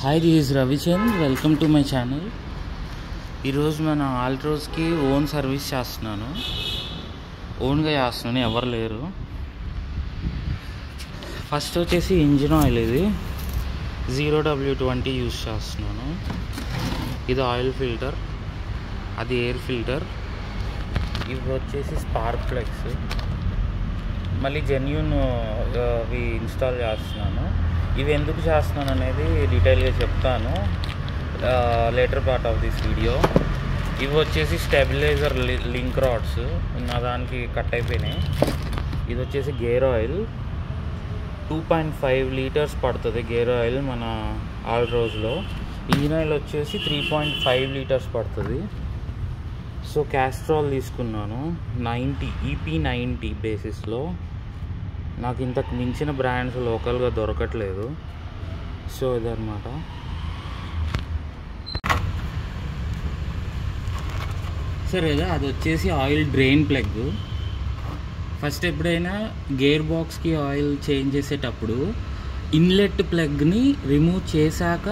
Hi, this is Ravichand. Welcome to my channel. ఈరోజు మన ఆల్ట్రోస్కి own service చేస్తున్నాను. ఓన్గా చేస్తున్నాను, ఎవరు లేరు. ఫస్ట్ వచ్చేసి ఇంజిన్ ఆయిల్, ఇది 0W20 యూస్ చేస్తున్నాను. ఇది ఆయిల్ ఫిల్టర్, అది ఎయిర్ ఫిల్టర్. ఇవి వచ్చేసి స్పార్క్ ప్లగ్స్. మళ్ళీ జెన్యూన్ ఇవి ఇన్స్టాల్ చేస్తున్నాను. ఇవి ఎందుకు చేస్తున్నాను అనేది డీటెయిల్గా చెప్తాను later part of this video. ఇవి వచ్చేసి స్టెబిలైజర్ లింక్ రాడ్స్, నా దానికి కట్ అయిపోయినాయి. ఇది వచ్చేసి గేర్ ఆయిల్, 2.5 లీటర్స్ పడుతుంది గేర్ ఆయిల్ మన ఆల్ట్రోస్లో. ఇంజిన్ ఆయిల్ వచ్చేసి 3.5 లీటర్స్ పడుతుంది. సో క్యాస్ట్రాల్ తీసుకున్నాను 90 EP90 బేసిస్లో. నాకు ఇంతకు మించిన బ్రాండ్స్ లోకల్గా దొరకట్లేదు. సో ఇదన్నమాట. సరే కదా, అది వచ్చేసి ఆయిల్ డ్రైన్ ప్లగ్. ఫస్ట్ ఎప్పుడైనా గేర్ బాక్స్కి ఆయిల్ చేంజ్ చేసేటప్పుడు ఇన్లెట్ ప్లగ్ని రిమూవ్ చేశాక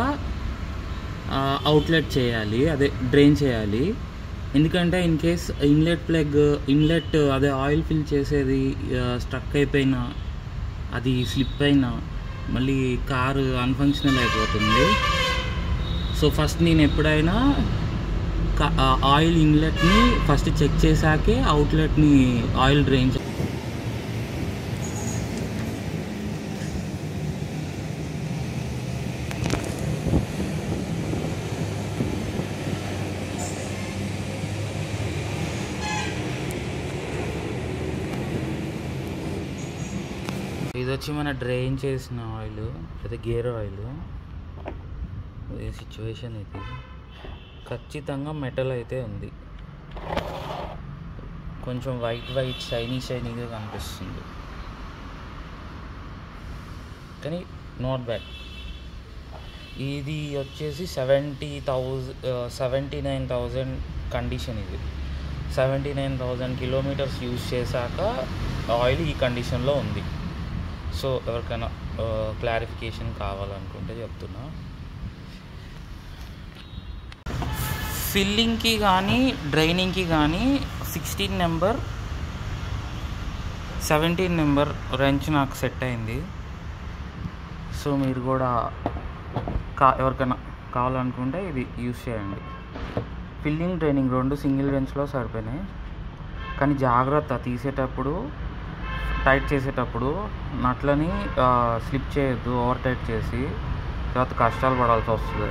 అవుట్లెట్ చేయాలి, అదే డ్రైన్ చేయాలి. ఎందుకంటే ఇన్ కేస్ ఇన్లెట్ అదే ఆయిల్ ఫిల్ చేసేది స్ట్రక్ అయిపోయినా, అది స్లిప్ అయినా మళ్ళీ కారు అన్ఫంక్షనల్ అయిపోతుంది. సో ఫస్ట్ నేను ఎప్పుడైనా ఆయిల్ ఇన్లెట్ని ఫస్ట్ చెక్ చేశాకే అవుట్లెట్ని ఆయిల్ డ్రైన్ ఇది వచ్చి మన డ్రైన్ చేసిన ఆయిల్, అదే గేర్ ఆయిల్. ఈ సిచ్యువేషన్ ఇది ఖచ్చితంగా మెటల్ అయితే ఉంది, కొంచెం వైట్ షైనీగా కనిపిస్తుంది, కానీ నాట్ బ్యాడ్. ఇది వచ్చేసి 79,000 కండిషన్. ఇది 79,000 కిలోమీటర్స్ యూజ్ చేశాక ఆయిల్ ఈ కండిషన్లో ఉంది. సో ఎవరికైనా క్లారిఫికేషన్ కావాలనుకుంటే చెప్తున్నా. ఫిల్లింగ్కి కానీ డ్రైనింగ్కి కానీ 16 నెంబర్ 17 నెంబర్ రెంచ్ నాకు సెట్ అయింది. సో మీరు కూడా ఎవరికైనా కావాలనుకుంటే ఇది యూజ్ చేయండి. ఫిల్లింగ్ డ్రైనింగ్ రెండు సింగిల్ రెంచ్లో సరిపోయినాయి. కానీ జాగ్రత్త, తీసేటప్పుడు టైట్ చేసేటప్పుడు నట్లని స్లిప్ చేయొద్దు, ఓవర్ టైట్ చేసి తర్వాత కష్టాలు పడాల్సి వస్తుంది.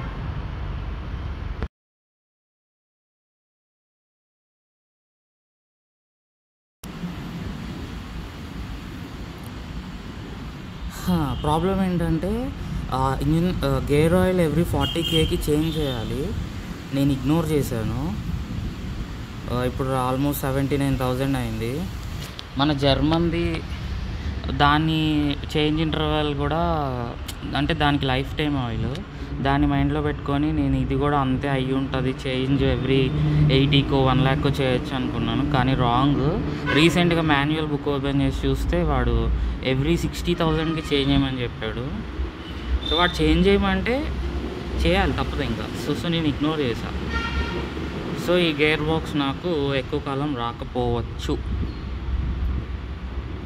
ప్రాబ్లం ఏంటంటే ఇంజిన్ గేర్ ఆయిల్ ఎవ్రీ 40Kకి చేంజ్ చేయాలి. నేను ఇగ్నోర్ చేశాను. ఇప్పుడు ఆల్మోస్ట్ 79,000 అయింది. మన జర్మన్ది దాన్ని చేంజ్ ఇంటర్వల్ కూడా, అంటే దానికి లైఫ్ టైం ఆయిల్, దాన్ని మైండ్లో పెట్టుకొని నేను ఇది కూడా అంతే అయ్యి ఉంటుంది, చేంజ్ ఎవ్రీ 80కో 1 lakho చేయొచ్చు అనుకున్నాను. కానీ రాంగ్. రీసెంట్గా మాన్యువల్ బుక్ ఓపెన్ చేసి చూస్తే వాడు ఎవ్రీ 60,000కి చేంజ్ చేయమని చెప్పాడు. సో వాడు చేంజ్ చేయమంటే చేయాలి, తప్పదు ఇంకా. సో నేను ఇగ్నోర్ చేశాను. సో ఈ గేర్ బాక్స్ నాకు ఎక్కువ కాలం రాకపోవచ్చు.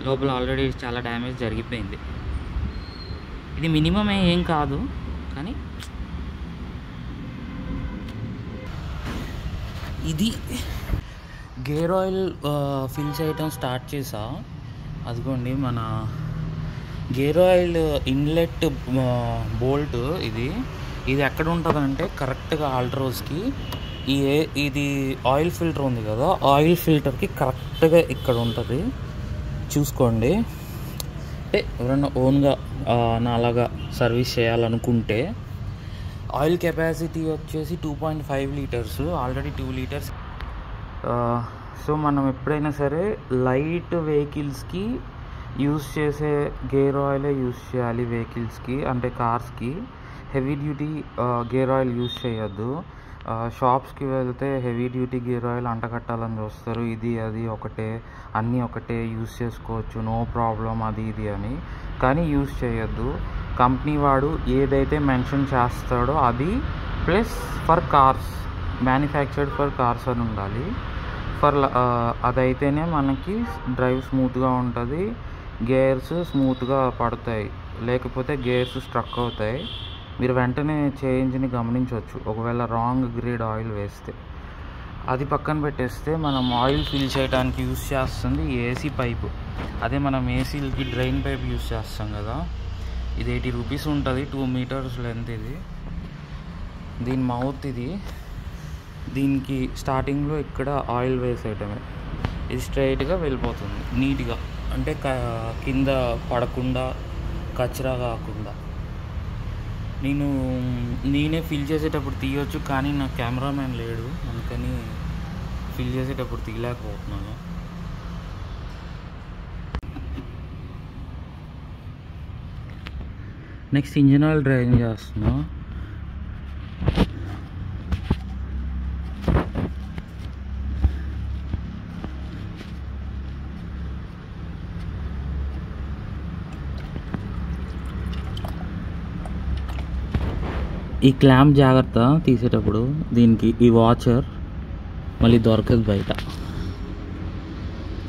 లోపల ఆల్రెడీ చాలా డ్యామేజ్ జరిగిపోయింది. ఇది మినిమం ఏం కాదు, కానీ ఇది గేర్ ఆయిల్ ఫిల్ చేయటం స్టార్ట్ చేసా. అదిగోండి మన గేర్ ఆయిల్ ఇన్లెట్ బోల్ట్. ఇది ఎక్కడ ఉంటుందంటే కరెక్ట్గా ఆల్ట్రోస్కి ఇది ఆయిల్ ఫిల్టర్ ఉంది కదా, ఆయిల్ ఫిల్టర్కి కరెక్ట్గా ఇక్కడ ఉంటుంది. చూసుకోండి. అంటే ఎవరైనా ఓన్గా నాలాగా సర్వీస్ చేయాలనుకుంటే, ఆయిల్ కెపాసిటీ వచ్చేసి 2.5 లీటర్స్, ఆల్రెడీ 2 లీటర్స్. సో మనం ఎప్పుడైనా సరే లైట్ వెహికల్స్కి యూస్ చేసే గేర్ ఆయిలే యూస్ చేయాలి. వెహికల్స్కి అంటే కార్స్కి heavy duty gear oil use చేయొద్దు. షాప్స్కి వెళ్తే హెవీ డ్యూటీ గేర్ ఆయిల్ అంటకట్టాలని చూస్తారు. ఇది అది ఒకటే, అన్నీ ఒకటే యూస్ చేసుకోవచ్చు, నో ప్రాబ్లం, అది ఇది అని. కానీ యూస్ చేయొద్దు. కంపెనీ వాడు ఏదైతే మెన్షన్ చేస్తాడో అది, plus for cars, manufactured for cars అని ఉండాలి. అదైతేనే మనకి డ్రైవ్ స్మూత్గా ఉంటుంది, గేర్స్ స్మూత్గా పడతాయి. లేకపోతే గేర్స్ స్ట్రక్ అవుతాయి. మీరు వెంటనే చేంజ్ని గమనించవచ్చు ఒకవేళ రాంగ్ గ్రేడ్ ఆయిల్ వేస్తే. అది పక్కన పెట్టేస్తే మనం ఆయిల్ ఫిల్ చేయడానికి యూస్ చేస్తుంది ఏసీ పైపు. అదే మనం ఏసీలకి డ్రైన్ పైప్ యూస్ చేస్తాం కదా, ఇది 80 రూపీస్ ఉంటుంది, 2 మీటర్స్ లెంత్. ఇది దీని మౌత్. ఇది దీనికి స్టార్టింగ్లో ఇక్కడ ఆయిల్ వేసేయటమే. ఇది స్ట్రైట్గా వెళ్ళిపోతుంది నీట్గా, అంటే కింద పడకుండా కచరా కాకుండా. నేనే ఫిల్ చేసేటప్పుడు తీయొచ్చు, కానీ నాకు కెమెరామ్యాన్ లేడు, అందుకని ఫిల్ చేసేటప్పుడు తీయలేకపోతున్నాను. నెక్స్ట్ ఇంజిన్ ఆయిల్ డ్రైన్ చేస్తున్నా. ఈ క్లాంప్ జాగ్రత్త తీసేటప్పుడు. దీనికి ఈ వాచర్ మళ్ళీ దొరకదు బయట.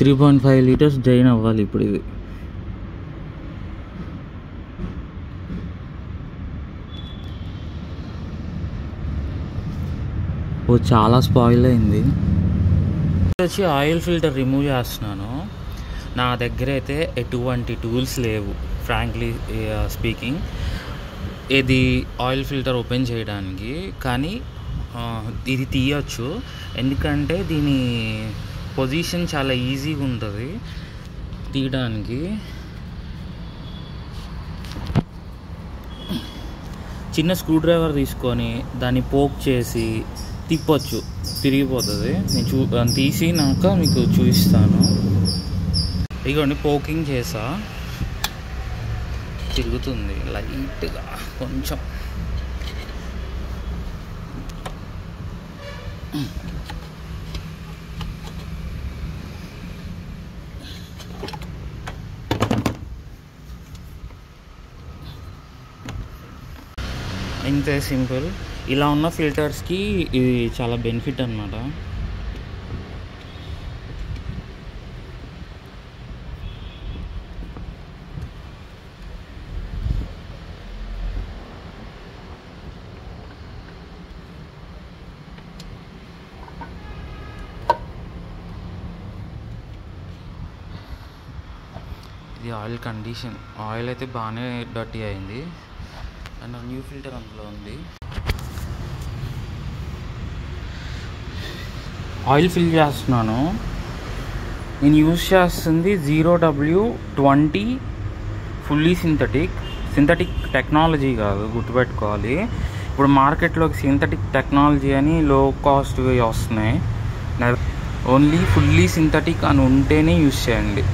3.5 లీటర్స్ డ్రైన్ అవ్వాలి ఇప్పుడు ఇది. చాలా స్పాయిల్ అయింది. వచ్చి ఆయిల్ ఫిల్టర్ రిమూవ్ చేస్తున్నాను. నా దగ్గర అయితే ఎటువంటి టూల్స్ లేవు ఫ్రాంక్లీ స్పీకింగ్, ఇది ఆయిల్ ఫిల్టర్ ఓపెన్ చేయడానికి. కానీ ఇది తీయచ్చు, ఎందుకంటే దీని పొజిషన్ చాలా ఈజీగా ఉంటుంది తీయడానికి. చిన్న స్క్రూ డ్రైవర్ తీసుకొని దాన్ని పోక్ చేసి తిప్పొచ్చు, తిరిగిపోతుంది. నేను తీసినాక మీకు చూపిస్తాను. ఇదిగోండి, పోకింగ్ చేసా, తిరుగుతుంది లైట్గా కొంచెం. ఇంతే, సింపుల్. ఇలా ఉన్న ఫిల్టర్స్కి ఇది చాలా బెనిఫిట్ అన్నమాట. ఇది ఆయిల్ కండిషన్. ఆయిల్ అయితే బాగానే డర్టీ అయింది, అండ్ న్యూ ఫిల్టర్ అందులో ఉంది. ఆయిల్ ఫిల్ చేస్తున్నాను. నేను యూజ్ చేస్తుంది 0W20 ఫుల్లీ సింథటిక్ టెక్నాలజీ కాదు, గుర్తుపెట్టుకోవాలి. ఇప్పుడు మార్కెట్లోకి సింథటిక్ టెక్నాలజీ అని లో కాస్ట్వి వస్తున్నాయి. ఓన్లీ ఫుల్లీ సింథటిక్ అని ఉంటేనే యూజ్ చేయండి.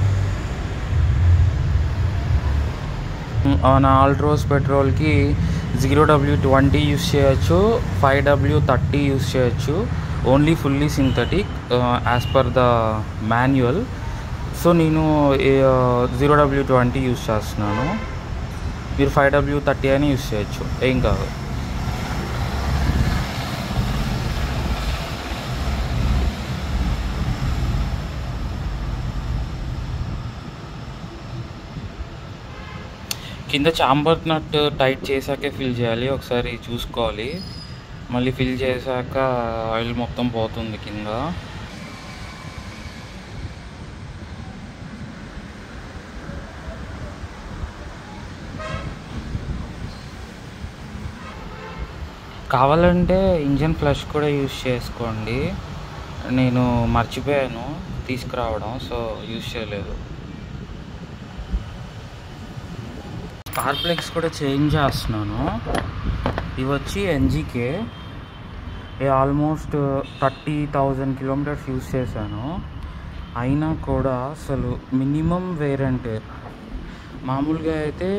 నా ఆల్ట్రోస్ పెట్రోల్కి 0W20 యూస్ చేయొచ్చు, 5W30 యూస్ చేయొచ్చు. Only fully synthetic as per the manual. So నేను 0W20 యూస్ చేస్తున్నాను. మీరు 5W30 అని యూస్ చేయొచ్చు, ఏం కాదు. కింద చాంబర్ నట్ టైట్ చేశాకే ఫిల్ చేయాలి, ఒకసారి చూసుకోవాలి. మళ్ళీ ఫిల్ చేశాక ఆయిల్ మొత్తం పోతుంది కింద. కావాలంటే ఇంజన్ ఫ్లష్ కూడా యూజ్ చేసుకోండి. నేను మర్చిపోయాను తీసుకురావడం, సో యూజ్ చేయలేదు. స్పార్క్ ప్లగ్స్ కూడా చేంజ్ చేస్తున్నాను. ఇవి వచ్చి ఎన్జీకే. ఆల్మోస్ట్ 30,000 కిలోమీటర్స్ యూజ్ చేశాను. అయినా కూడా అసలు మినిమం వేరెంట్. మామూలుగా అయితే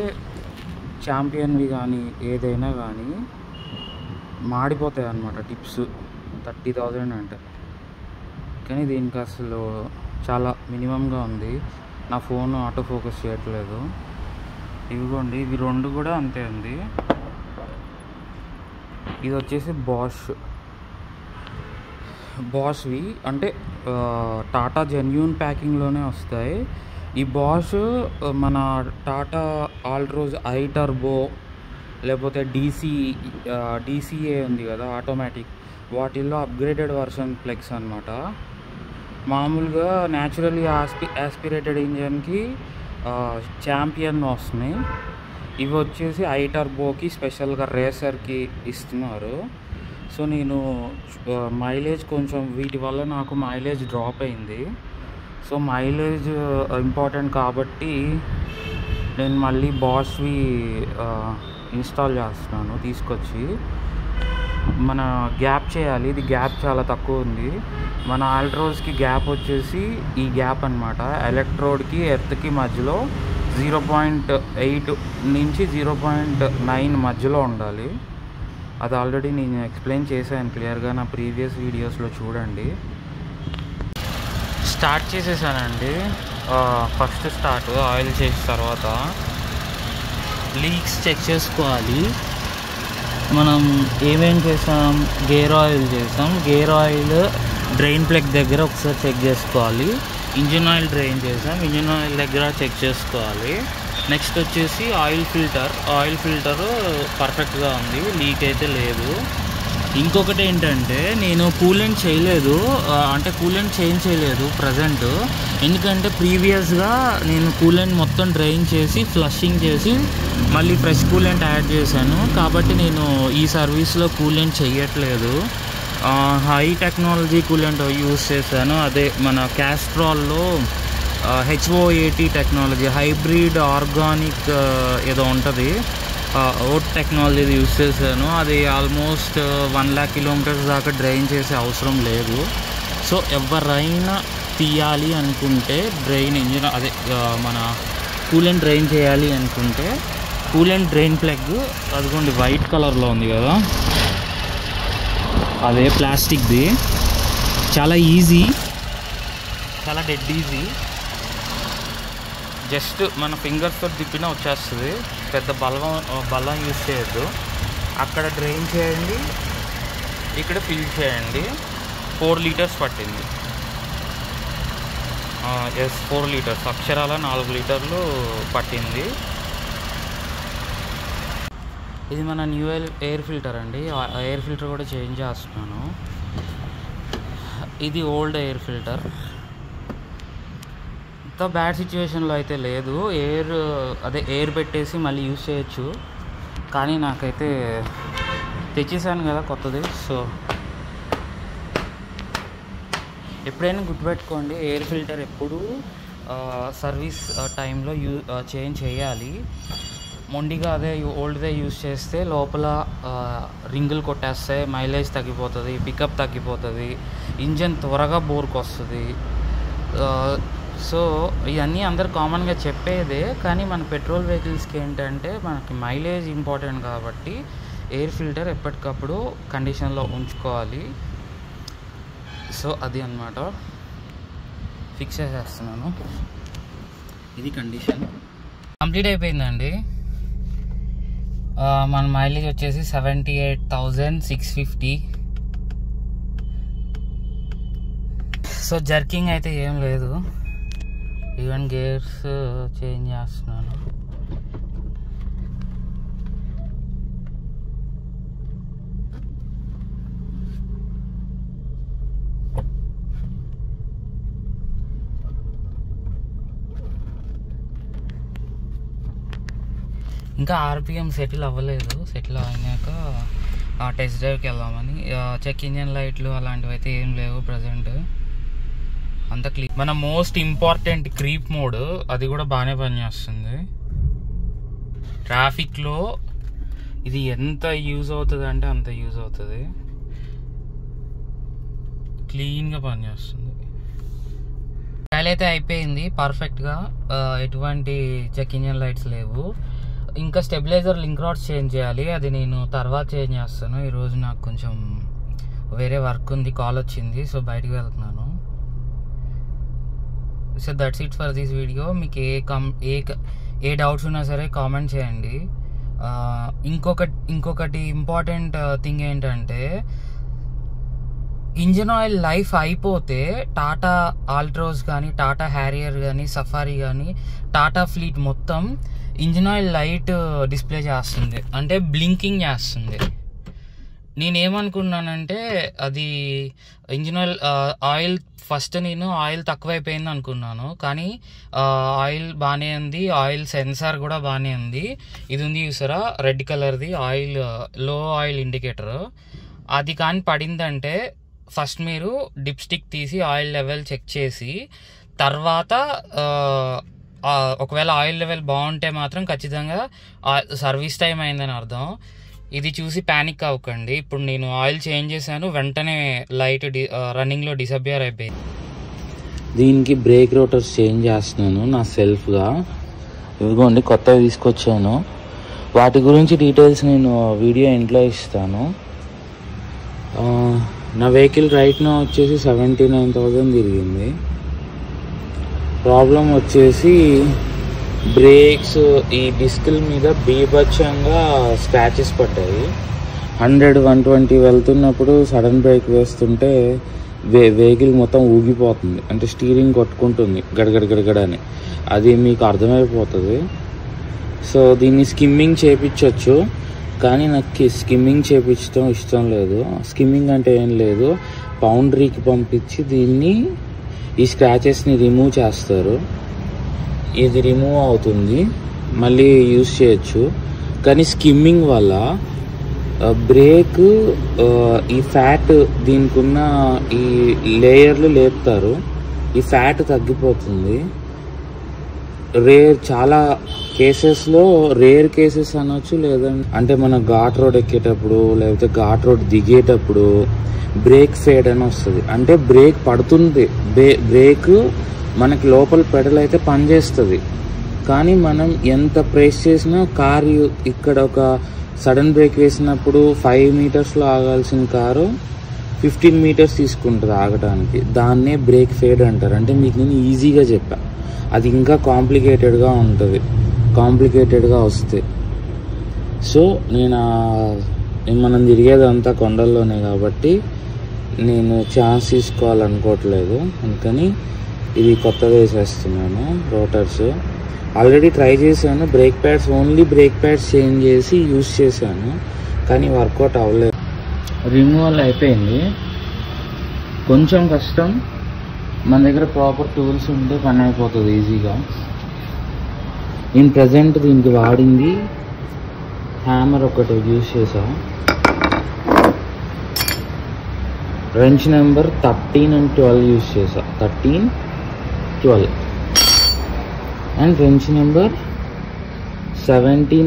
ఛాంపియన్వి కానీ ఏదైనా కానీ మాడిపోతాయి అన్నమాట టిప్స్ 30,000 అంటే. కానీ దీనికి అసలు చాలా మినిమంగా ఉంది. నా ఫోన్ ఆటో ఫోకస్ చేయట్లేదు. ఇవిగోండి, ఇవి 2 కూడా అంతే ఉంది. ఇది వచ్చేసి బాష్వి, అంటే టాటా జెన్యూన్ ప్యాకింగ్లోనే వస్తాయి. ఈ బాష్ మన టాటా ఆల్ట్రోజ్ ఐ టర్బో, లేకపోతే డీసీఏ ఉంది కదా ఆటోమేటిక్, వాటిల్లో అప్గ్రేడెడ్ వర్షన్ ప్లగ్స్ అనమాట. మామూలుగా న్యాచురల్లీ యాస్పిరేటెడ్ ఇంజన్కి ఛాంపియన్ వస్తున్నాయి. ఇవి వచ్చేసి ఐ టర్బోకి స్పెషల్గా రేసర్కి ఇస్తున్నారు. సో నేను మైలేజ్ కొంచెం వీటి వల్ల నాకు మైలేజ్ డ్రాప్ అయింది. సో మైలేజ్ ఇంపార్టెంట్ కాబట్టి నేను మళ్ళీ బాష్వి ఇన్స్టాల్ చేస్తున్నాను తీసుకొచ్చి. మన గ్యాప్ చేయాలి, ఇది గ్యాప్ చాలా తక్కువ ఉంది. మన ఆల్ట్రోజ్కి గ్యాప్ వచ్చేసి ఈ గ్యాప్ అనమాట, ఎలక్ట్రోడ్కి ఎర్త్కి మధ్యలో 0.8 నుంచి 0.9 మధ్యలో ఉండాలి. అది ఆల్రెడీ నేను ఎక్స్ప్లెయిన్ చేశాను క్లియర్గా నా ప్రీవియస్ వీడియోస్లో చూడండి. స్టార్ట్ చేసేసానండి. ఫస్ట్ స్టార్ట్ ఆయిల్ చేసిన తర్వాత లీక్స్ చెక్ చేసుకోవాలి. మనం ఏమేం చేసాం, గేర్ ఆయిల్ చేసాం. గేర్ ఆయిల్ డ్రైన్ ప్లగ్ దగ్గర ఒకసారి చెక్ చేసుకోవాలి. ఇంజిన్ ఆయిల్ డ్రైన్ చేసాం, ఇంజిన్ ఆయిల్ దగ్గర చెక్ చేసుకోవాలి. నెక్స్ట్ వచ్చేసి ఆయిల్ ఫిల్టర్ పర్ఫెక్ట్గా ఉంది, లీక్ అయితే లేదు. ఇంకొకటి ఏంటంటే నేను కూలెంట్ చేయలేదు, అంటే కూలెంట్ చేంజ్ చేయలేదు ప్రజెంట్. ఎందుకంటే ప్రీవియస్గా నేను కూలెంట్ మొత్తం డ్రైన్ చేసి ఫ్లషింగ్ చేసి మళ్ళీ ఫ్రెష్ కూలెంట్ యాడ్ చేశాను. కాబట్టి నేను ఈ సర్వీస్లో కూలెంట్ చేయట్లేదు, హై టెక్నాలజీ కూలెంట్ యూస్ చేశాను. అదే మన క్యాస్ట్రాల్లో HOAT టెక్నాలజీ, హైబ్రిడ్ ఆర్గానిక్ ఏదో ఉంటుంది, ఓట్ టెక్నాలజీ యూస్ చేశాను. అది ఆల్మోస్ట్ 1,00,000 కిలోమీటర్స్ దాకా డ్రైన్ చేసే అవసరం లేదు. సో ఎవరైనా తీయాలి అనుకుంటే ఇంజిన్ అదే మన కూలెంట్ డ్రైన్ చేయాలి అనుకుంటే కూలెంట్ డ్రైన్ ప్లగ్ అదిగోండి వైట్ కలర్లో ఉంది కదా, అదే ప్లాస్టిక్ది. చాలా ఈజీ, చాలా డెడ్ ఈజీ. జస్ట్ మన ఫింగర్స్తో తిప్పినా వచ్చేస్తుంది, పెద్ద బలం యూజ్ చేయొద్దు. అక్కడ డ్రైన్ చేయండి, ఇక్కడ ఫిల్ చేయండి. 4 లీటర్స్ పట్టింది. 4 లీటర్స్, అక్షరాల 4 లీటర్లు పట్టింది. ఇది మన న్యూ ఎయిర్ ఫిల్టర్ అండి. ఎయిర్ ఫిల్టర్ కూడా చేంజ్ చేస్తున్నాను. ఇది ఓల్డ్ ఎయిర్ ఫిల్టర్, ఇంత బ్యాడ్ సిచ్యువేషన్లో అయితే లేదు. ఎయిర్ పెట్టేసి మళ్ళీ యూజ్ చేయొచ్చు, కానీ నాకైతే తెచ్చేసాను కదా కొత్తది. సో ఎప్పుడైనా గుర్తుపెట్టుకోండి, ఎయిర్ ఫిల్టర్ ఎప్పుడు సర్వీస్ టైంలో చేంజ్ చేయాలి. మొండిగా అదే ఓల్డ్దే యూజ్ చేస్తే లోపల రింగులు కొట్టేస్తాయి, మైలేజ్ తగ్గిపోతుంది, పికప్ తగ్గిపోతుంది, ఇంజన్ త్వరగా బోర్కి వస్తుంది. సో ఇవన్నీ అందరు కామన్గా చెప్పేదే, కానీ మన పెట్రోల్ వెహికల్స్కి ఏంటంటే మనకి మైలేజ్ ఇంపార్టెంట్ కాబట్టి ఎయిర్ ఫిల్టర్ ఎప్పటికప్పుడు కండిషన్లో ఉంచుకోవాలి. సో అది అన్నమాట, ఫిక్స్ చేసేస్తున్నాను. ఇది కండిషన్ కంప్లీట్ అయిపోయిందండి. మన మైలేజ్ వచ్చేసి 78,650. సో జర్కింగ్ అయితే ఏం లేదు, ఈవెన్ గేర్స్ చేంజ్ చేస్తున్నాను. ఇంకా RPM సెటిల్ అవ్వలేదు, సెటిల్ అయినాక టెస్ట్ డ్రైవ్కి వెళ్దామని. చెక్ ఇంజన్ లైట్లు అలాంటివి అయితే ఏం లేవు ప్రజెంట్, అంత క్లీన్. మన మోస్ట్ ఇంపార్టెంట్ క్రీప్ మోడ్, అది కూడా బాగానే పనిచేస్తుంది. ట్రాఫిక్లో ఇది ఎంత యూజ్ అవుతుంది అంటే అంత యూజ్ అవుతుంది, క్లీన్గా పనిచేస్తుంది. ట్రయల్ అయితే అయిపోయింది పర్ఫెక్ట్గా, ఎటువంటి చెక్ ఇంజన్ లైట్స్ లేవు. ఇంకా స్టెబిలైజర్ లింక్ రాడ్స్ చేంజ్ చేయాలి, అది నేను తర్వాత చేంజ్ చేస్తాను. ఈరోజు నాకు కొంచెం వేరే వర్క్ ఉంది, కాల్ వచ్చింది, సో బయటికి వెళ్తున్నాను. So that's it for this video. మీకు ఏ డౌట్స్ ఉన్నా సరే కామెంట్ చేయండి. ఇంకొకటి ఇంపార్టెంట్ థింగ్ ఏంటంటే, ఇంజిన్ ఆయిల్ లైఫ్ అయిపోతే టాటా ఆల్ట్రోస్ కానీ, టాటా హ్యారియర్ కానీ, సఫారీ కానీ, టాటా ఫ్లీట్ మొత్తం ఇంజిన్ ఆయిల్ లైట్ డిస్ప్లే చేస్తుంది, అంటే బ్లింకింగ్ చేస్తుంది. నేనేమనుకున్నానంటే అది ఇంజిన్ ఆయిల్ ఫస్ట్ నేను ఆయిల్ తక్కువైపోయింది అనుకున్నాను, కానీ ఆయిల్ బాగానే ఉంది, ఆయిల్ సెన్సార్ కూడా బాగానే ఉంది. ఇది ఉంది చూసారా రెడ్ కలర్ది ఆయిల్, లో ఆయిల్ ఇండికేటర్. అది కానీ పడిందంటే ఫస్ట్ మీరు డిప్ స్టిక్ తీసి ఆయిల్ లెవెల్ చెక్ చేసి తర్వాత ఒకవేళ ఆయిల్ లెవెల్ బాగుంటే మాత్రం ఖచ్చితంగా సర్వీస్ టైం అయిందని అర్థం. ఇది చూసి ప్యానిక్ అవ్వకండి. ఇప్పుడు నేను ఆయిల్ చేంజ్ చేశాను, వెంటనే లైట్ రన్నింగ్లో డిసపియర్ అయిపోయింది. దీనికి బ్రేక్ రోటర్స్ చేంజ్ చేస్తున్నాను నా సెల్ఫ్గా. ఇదిగోండి కొత్తవి తీసుకొచ్చాను, వాటి గురించి డీటెయిల్స్ నేను వీడియో ఇంట్లో ఇస్తాను. నా వెహికల్ రైట్ నా వచ్చేసి 79,000 తిరిగింది. ప్రాబ్లం వచ్చేసి బ్రేక్స్, ఈ డిస్కుల మీద బీభత్సంగా స్క్రాచెస్ పడ్డాయి. 100-120 వెళ్తున్నప్పుడు సడన్ బ్రేక్ వేస్తుంటే వెహికల్ మొత్తం ఊగిపోతుంది, అంటే స్టీరింగ్ కొట్టుకుంటుంది గడగడగడగడని. అది మీకు అర్థమైపోతుంది. సో దీన్ని స్కిమ్మింగ్ చేయించవచ్చు, కానీ నాకు స్కిమ్మింగ్ చేయించడం ఇష్టం లేదు. స్కిమ్మింగ్ అంటే ఏం లేదు, పౌండరీకి పంపించి దీన్ని ఈ స్క్రాచెస్ని రిమూవ్ చేస్తారు. ఇది రిమూవ్ అవుతుంది, మళ్ళీ యూజ్ చేయొచ్చు. కానీ స్కిమ్మింగ్ వల్ల బ్రేక్ ఈ ఫ్యాట్, దీనికి ఉన్న ఈ లేయర్లు లేపుతారు, ఈ ఫ్యాట్ తగ్గిపోతుంది. చాలా కేసెస్లో, రేర్ కేసెస్ అనొచ్చు, లేదంటే అంటే మన ఘాట్ రోడ్ ఎక్కేటప్పుడు లేకపోతే ఘాట్ రోడ్ దిగేటప్పుడు బ్రేక్ ఫేడ్ అని వస్తుంది. అంటే బ్రేక్ పడుతుంది, బ్రేక్ మనకి లోపల పెడల్ అయితే పనిచేస్తుంది, కానీ మనం ఎంత ప్రెస్ చేసినా కారు ఇక్కడ ఒక సడన్ బ్రేక్ వేసినప్పుడు 5 మీటర్స్లో ఆగాల్సిన కారు 15 మీటర్స్ తీసుకుంటుంది ఆగడానికి. దాన్నే బ్రేక్ ఫేడ్ అంటారు. అంటే మీకు నేను ఈజీగా చెప్పా, అది ఇంకా కాంప్లికేటెడ్గా ఉంటుంది, కాంప్లికేటెడ్గా వస్తే. సో మనం తిరిగేదంతా కొండల్లోనే కాబట్టి నేను ఛాన్స్ తీసుకోవాలనుకోవట్లేదు, అందుకని ఇది కొత్తగా వేసేస్తున్నాను. రోటర్స్ ఆల్రెడీ ట్రై చేశాను, brake pads, only brake pads change చేసి యూజ్ చేశాను, కానీ వర్కౌట్ అవ్వలేదు. రిమూవల్ అయిపోయింది, కొంచెం కష్టం. మన దగ్గర ప్రాపర్ టూల్స్ ఉంటే పని అయిపోతుంది ఈజీగా. నేను ప్రజెంట్ దీనికి వాడింది హ్యామర్ ఒకటి యూజ్ చేసా. రెంచ్ నెంబర్ 13 and 12 యూజ్ చేసా, 13, 12 and wrench number 17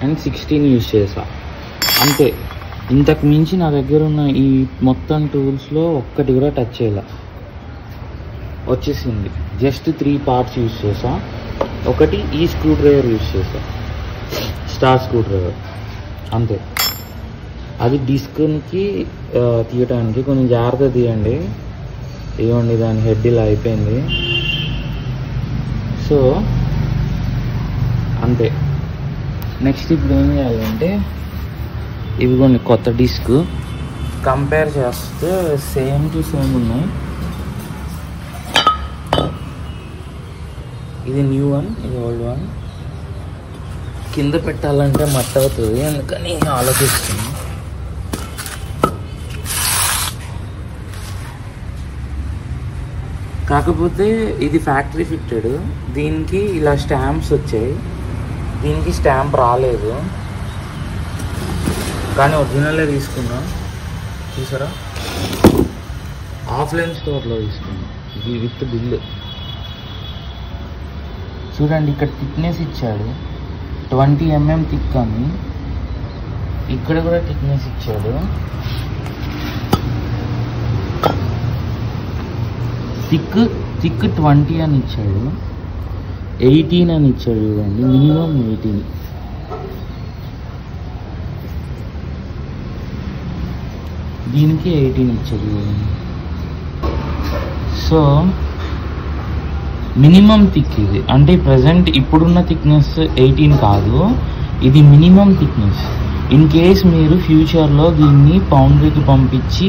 and 16 use చేసా. అంతే, ఇంతకు మించి నా దగ్గర ఉన్న ఈ మొత్తం టూల్స్లో ఒక్కటి కూడా టచ్ చేయాల, వచ్చేసింది. జస్ట్ 3 పార్ట్స్ యూజ్ చేసా. ఒకటి ఈ స్క్రూ డ్రైవర్ యూజ్ చేసా, స్టార్ స్క్రూ డ్రైవర్, అంతే. అది డిస్క్కి తీయడానికి కొంచెం జాగ్రత్త తీయండి. ఇవ్వండి, దాని హెడ్ ఇలా అయిపోయింది. సో అంతే. నెక్స్ట్ ఇప్పుడు ఏం చేయాలంటే, ఇవిగోండి కొత్త డిస్క్ కంపేర్ చేస్తే సేమ్ టు సేమ్ ఉన్నాయి. ఇది న్యూ వన్, ఇది ఓల్డ్ వన్. కింద పెట్టాలంటే మట్టి అవుతుంది, అందుకని ఆలోచిస్తుంది. కాకపోతే ఇది ఫ్యాక్టరీ ఫిట్టెడ్, దీనికి ఇలా స్టాంప్స్ వచ్చాయి, దీనికి స్టాంప్ రాలేదు, కానీ ఒరిజినల్లే తీసుకున్నా. చూసారా, ఆఫ్లైన్ స్టోర్లో తీసుకున్నా, ఇది విత్ బిల్లు. చూడండి, ఇక్కడ థిక్నెస్ ఇచ్చాడు 20 mm థిక్ అని, ఇక్కడ కూడా థిక్నెస్ ఇచ్చాడు. థిక్ 20 అని ఇచ్చాడు, 18 అని ఇచ్చాడు. చూడండి, మినిమం 18. దీనికి 18 ఇచ్చాడు. సో మినిమం థిక్ ఇది. అంటే ప్రజెంట్ ఇప్పుడున్న థిక్నెస్ 18 కాదు, ఇది మినిమం థిక్నెస్. ఇన్ కేస్ మీరు ఫ్యూచర్లో దీన్ని పౌండరీకి పంపించి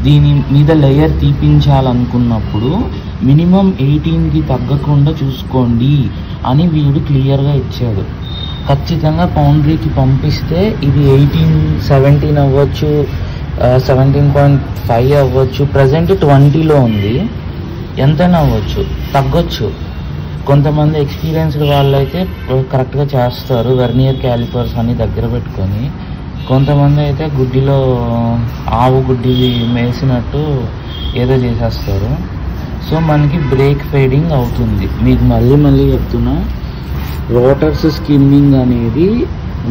దీని మీద లేయర్ తీపించాలనుకున్నప్పుడు మినిమం 18కి తగ్గకుండా చూసుకోండి అని వీడు క్లియర్గా ఇచ్చాడు. ఖచ్చితంగా పౌండరీకి పంపిస్తే ఇది 18, 17 అవ్వచ్చు, 17.5 అవ్వచ్చు. ప్రజెంట్ 20లో ఉంది, ఎంతైనా అవ్వచ్చు, తగ్గొచ్చు. కొంతమంది ఎక్స్పీరియన్స్డ్ వాళ్ళైతే కరెక్ట్గా చేస్తారు, వెర్నియర్ క్యాలిపర్స్ అని దగ్గర పెట్టుకొని. కొంతమంది అయితే గుడ్డిలో ఆవు గుడ్డి మేసినట్టు ఏదో చేసేస్తారు. సో మనకి బ్రేక్ ఫేడింగ్ అవుతుంది. మీకు మళ్ళీ చెప్తున్నా, రోటర్స్ స్కిమ్మింగ్ అనేది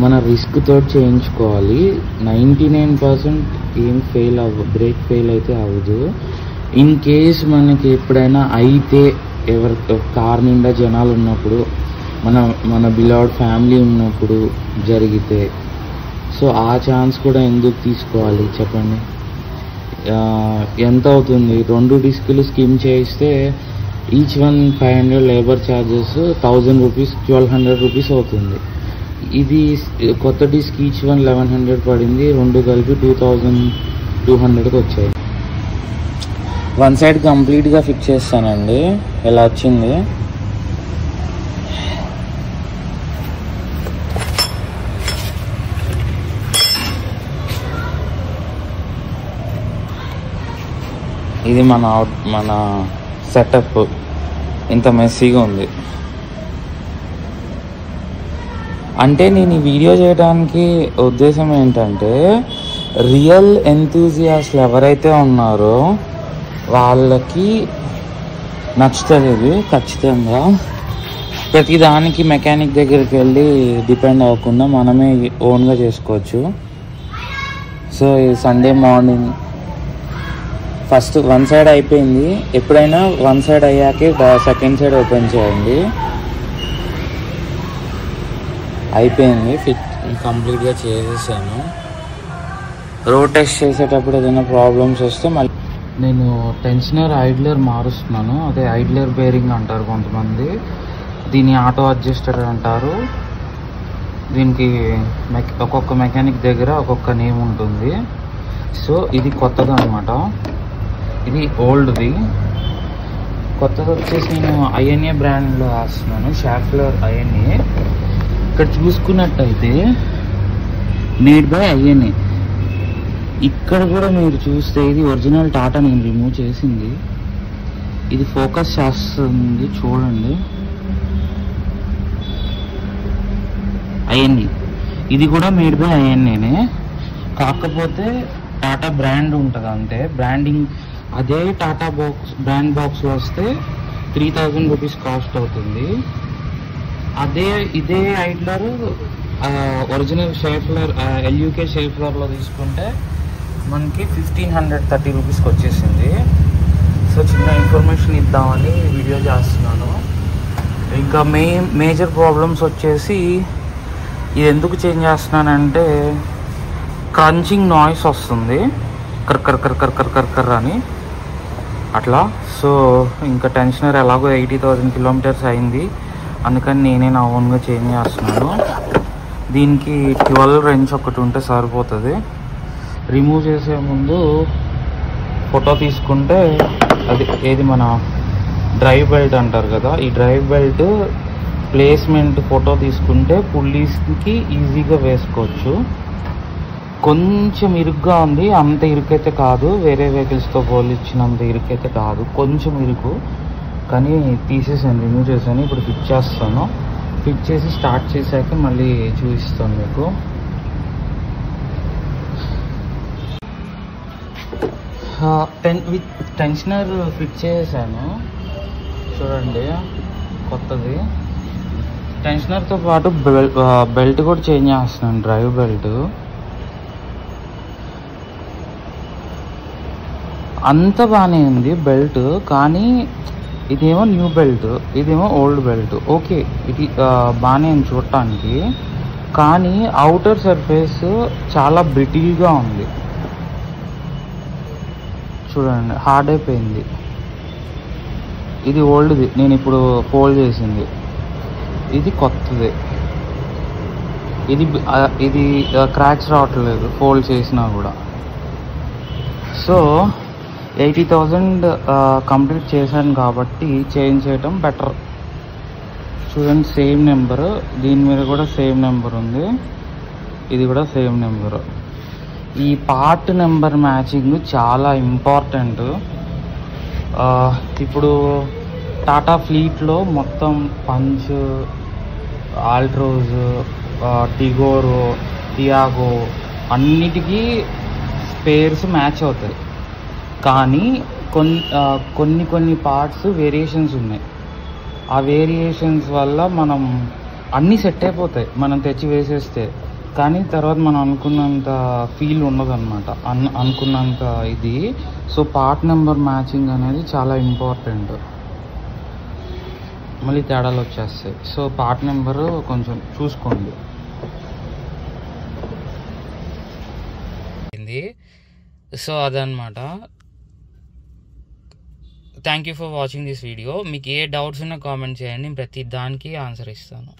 మన రిస్క్ తోటి చేయించుకోవాలి. 99% ఏం బ్రేక్ ఫెయిల్ అయితే అవ్వదు. ఇన్ కేస్ మనకి ఎప్పుడైనా అయితే, కార్ నిండా జనాలు ఉన్నప్పుడు, మన బిలౌడ్ ఫ్యామిలీ ఉన్నప్పుడు జరిగితే, సో ఆ ఛాన్స్ కూడా ఎందుకు తీసుకోవాలి చెప్పండి? ఎంత అవుతుంది? 2 డిస్కులు స్కిమ్ చేయిస్తే each one 500 labour charges, 1000 rupees, 1200 rupees అవుతుంది. ఇది కొత్త డిస్క్ ఈచ్ వన్ 1100 పడింది, 2 కలిపి 2200కి వచ్చాయి. వన్ సైడ్ కంప్లీట్గా ఫిక్స్ చేస్తానండి. ఇలా వచ్చింది. ఇది మన సెటప్. ఇంత మెస్సీగా ఉంది. అంటే నేను ఈ వీడియో చేయడానికి ఉద్దేశం ఏంటంటే, రియల్ ఎంతూజియాస్ట్లు ఎవరైతే ఉన్నారో వాళ్ళకి నచ్చుతుంది ఇది ఖచ్చితంగా. ప్రతిదానికి మెకానిక్ దగ్గరికి వెళ్ళి డిపెండ్ అవ్వకుండా మనమే ఓన్గా చేసుకోవచ్చు. సో ఈ Sunday morning first one side అయిపోయింది. ఎప్పుడైనా వన్ సైడ్ అయ్యాకే సెకండ్ సైడ్ ఓపెన్ చేయండి. అయిపోయింది, ఫిట్ కంప్లీట్గా చేసేసాను. రోడ్ టెస్ట్ చేసేటప్పుడు ఏదైనా ప్రాబ్లమ్స్ వస్తే మళ్ళీ నేను టెన్షనర్ ఐడ్లర్ మారుస్తున్నాను. అదే ఐడ్లర్ బేరింగ్ అంటారు కొంతమంది, దీన్ని ఆటో అడ్జస్టర్ అంటారు. దీనికి ఒక్కొక్క మెకానిక్ దగ్గర ఒక్కొక్క నేమ్ ఉంటుంది. సో ఇది కొత్తది అనమాట, ఇది ఓల్డ్ది. కొత్తది వచ్చేసి నేను ఐఎన్ఏ బ్రాండ్లో వేస్తున్నాను, షాఫ్లర్ ఐఎన్ఏ. ఇక్కడ చూసుకున్నట్టయితే మేడ్ బై ఐఎన్ఏ. ఇక్కడ కూడా మీరు చూస్తే ఇది ఒరిజినల్ టాటా, నేను రిమూవ్ చేసింది. ఇది ఫోకస్ చేస్తుంది చూడండి, ఐఎన్ఏ. ఇది కూడా మేడ్ బై ఐఎన్ఏనే, కాకపోతే టాటా బ్రాండ్ ఉంటుంది అంతే. బ్రాండింగ్ అదే టాటా బ్రాండ్ బాక్స్లో వస్తే 3000 రూపీస్ కాస్ట్ అవుతుంది. ఇదే ఐడ్లర్ ఒరిజినల్ షేఫ్లర్ ఎల్యూకే షేఫ్లర్లో తీసుకుంటే మనకి 1530 రూపీస్కి వచ్చేసింది. సో చిన్న ఇన్ఫర్మేషన్ ఇద్దామని వీడియో చేస్తున్నాను. ఇంకా మేజర్ ప్రాబ్లమ్స్ వచ్చేసి, ఇది ఎందుకు చేంజ్ చేస్తున్నానంటే క్రంచింగ్ నాయిస్ వస్తుంది, కర్ అని అట్లా. సో ఇంకా టెన్షనర్ ఎలాగో 80,000 కిలోమీటర్స్ అయింది, అందుకని నేనే నా ఓన్గా చేంజ్ చేస్తున్నాను. దీనికి 12 రెంచ్ ఒకటి ఉంటే సరిపోతుంది. రిమూవ్ చేసే ముందు ఫోటో తీసుకుంటే, అది ఏది మన డ్రైవ్ బెల్ట్ అంటారు కదా, ఈ డ్రైవ్ బెల్ట్ ప్లేస్మెంట్ ఫోటో తీసుకుంటే పుల్లీస్కి ఈజీగా వేసుకోవచ్చు. కొంచెం ఇరుగ్గా ఉంది, అంత ఇరుకైతే కాదు, వేరే వెహికల్స్తో పోల్చినంత ఇరుకైతే కాదు, కొంచెం ఇరుకు. కానీ తీసేసాను, రిమూవ్ చేశాను. ఇప్పుడు ఫిట్ చేస్తాను. ఫిట్ చేసి స్టార్ట్ చేశాక మళ్ళీ చూపిస్తాను మీకు. విత్ టెన్షనర్ ఫిట్ చేశాను చూడండి, కొత్తది. టెన్షనర్తో పాటు బెల్ట్ కూడా చేంజ్ చేస్తున్నాను, డ్రైవ్ బెల్ట్. అంత బాగానే ఉంది బెల్ట్, కానీ ఇదేమో న్యూ బెల్ట్, ఇదేమో ఓల్డ్ బెల్ట్. ఓకే, ఇది బాగానే ఉంది చూడటానికి, కానీ అవుటర్ సర్ఫేస్ చాలా బ్రిటిల్గా ఉంది చూడండి, హార్డ్ అయిపోయింది. ఇది ఓల్డ్ది, నేను ఇప్పుడు ఫోల్డ్ చేసింది. ఇది కొత్తది. ఇది క్రాక్స్ రావట్లేదు ఫోల్డ్ చేసినా కూడా. సో 80,000 కంప్లీట్ చేశాను కాబట్టి చేంజ్ చేయటం బెటర్. చూడండి, సేమ్ నెంబరు, దీని మీద కూడా సేమ్ నెంబర్ ఉంది, ఇది కూడా సేమ్ నెంబరు. ఈ పార్ట్ నెంబర్ మ్యాచింగ్ చాలా ఇంపార్టెంట్. ఇప్పుడు టాటా ఫ్లీట్లో మొత్తం పంచ్, ఆల్ట్రోజ్, టిగోరో, టియాగో అన్నిటికీ స్పేర్స్ మ్యాచ్ అవుతాయి. కానీ కొన్ని పార్ట్స్ వేరియేషన్స్ ఉన్నాయి. ఆ వేరియేషన్స్ వల్ల మనం అన్నీ సెట్ అయిపోతాయి మనం తెచ్చి వేసేస్తే, కానీ తర్వాత మనం అనుకున్నంత ఫీల్ ఉండదు అనమాట, అనుకున్నంత ఇది. సో పార్ట్ నెంబర్ మ్యాచింగ్ అనేది చాలా ఇంపార్టెంట్, మళ్ళీ తేడాలు వచ్చేస్తాయి. సో పార్ట్ నెంబరు కొంచెం చూసుకోండి. సో అదనమాట. Thank you for watching this video. మీకు ఏ డౌట్స్ ఉన్నా కామెంట్ చేయండి, ప్రతి దానికి ఆన్సర్ ఇస్తాను.